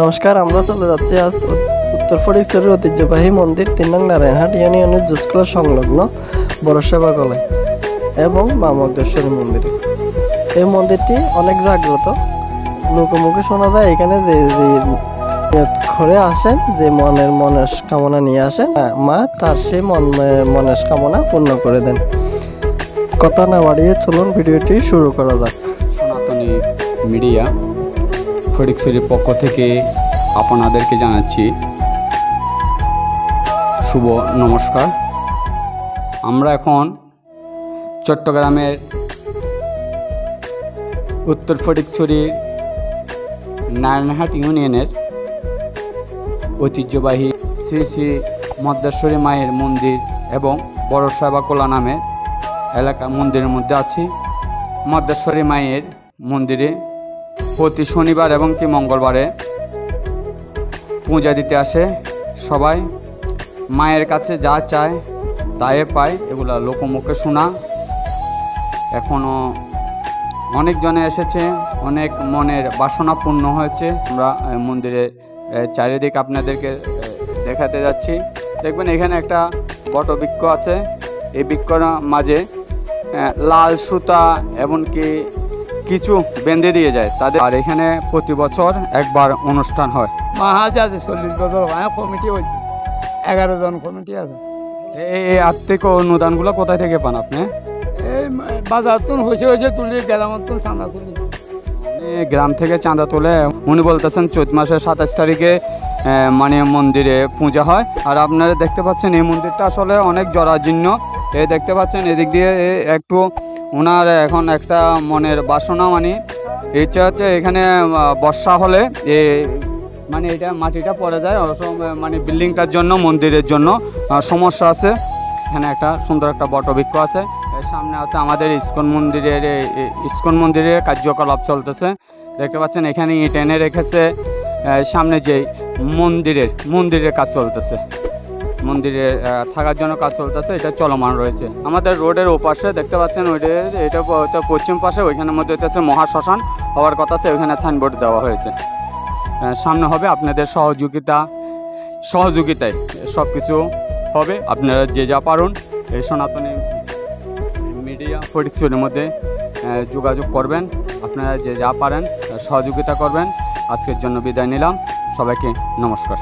নমস্কার, আমরা চলে যাচ্ছি আজ উত্তর ফটিকছড়ির ঐতিহ্যবাহী মন্দির ৩ নং নারায়ণহাট ইউনিয়নের জুসকলা সংলগ্ন বড়সেবা গলায় এবং মা মগদেশ্বরী মন্দিরে। এই মন্দিরটি অনেক জাগ্রত। লোকমুখে শোনা যায় এখানে যে ঘরে আসেন, যে মনের কামনা নিয়ে আসেন, মা তার সেই মনের কামনা পূর্ণ করে দেন। কথা না বাড়িয়ে চলুন ভিডিওটি শুরু করা যাক। সনাতনী মিডিয়া ফটিকছড়ির পক্ষ থেকে আপনাদেরকে জানাচ্ছি শুভ নমস্কার। আমরা এখন চট্টগ্রামের উত্তর ফটিকছড়ির নারায়ণহাট ইউনিয়নের ঐতিহ্যবাহী শ্রী শ্রী মদ্দেশ্বরী মায়ের মন্দির এবং বড়সেবা কোলা নামের এলাকা মন্দিরের মধ্যে আছি। মদ্দেশ্বরী মায়ের মন্দিরে প্রতি শনিবার এবং কি মঙ্গলবারে পূজা দিতে আসে সবাই। মায়ের কাছে যা চায় তাই পায়, এগুলা লোকমুখে শোনা। এখনও অনেকজনে এসেছে, অনেক মনের বাসনা পূর্ণ হয়েছে। আমরা মন্দিরে চারিদিক আপনাদেরকে দেখাতে যাচ্ছি। দেখবেন এখানে একটা বটবৃক্ষ আছে। এই বৃক্ষর মাঝে লাল সুতা এমনকি কিছু বেঁধে দিয়ে যায় তাদের। আর এখানে প্রতি বছর একবার অনুষ্ঠান হয়। মাহাজ আছে 40 বছর কমিটি হয়েছে, 11 জন কমিটি আছে। এই আর্থিক অনুদানগুলো কোথায় থেকে পান আপনি? এই বাজার তুন হয়েছে তুলি, গ্রামের তুন চাঁদা তুলি। গ্রাম থেকে চাঁদা তুলে উনি বলতেছেন চৈত মাসের 27 তারিখে মানে মন্দিরে পূজা হয়। আর আপনারা দেখতে পাচ্ছেন এই মন্দিরটা আসলে অনেক জরাজীর্ণ। এই দেখতে পাচ্ছেন এদিক দিয়ে একটু ওনার এখন একটা মনের বাসনা, মানে ইচ্ছা হচ্ছে এখানে বর্ষা হলে মানে এটা মাটিটা পড়ে যায়, মানে বিল্ডিংটার জন্য মন্দিরের জন্য সমস্যা আছে। এখানে একটা সুন্দর একটা বটবৃক্ষ আছে। এর সামনে আছে আমাদের ইস্কন মন্দিরের কার্যকলাপ চলতেছে। দেখতে পাচ্ছেন এখানে ইট এনে রেখেছে। সামনে যে মন্দিরের কাজ চলতেছে, মন্দিরে থাকার জন্য কাজ চলতেছে, এটা চলমান রয়েছে। আমাদের রোডের ওপাশে দেখতে পাচ্ছেন এটা পশ্চিম পাশে, ওইখানের মধ্যে হচ্ছে মহাশ্মশান হওয়ার কথা আছে, ওইখানে সাইনবোর্ড দেওয়া হয়েছে। সামনে হবে আপনাদের সহযোগিতায় সব কিছু হবে। আপনারা যে যা পারুন এই সনাতনী মিডিয়া ফটিকছড়ির মধ্যে যোগাযোগ করবেন। আপনারা যে যা পারেন সহযোগিতা করবেন। আজকের জন্য বিদায় নিলাম। সবাইকে নমস্কার।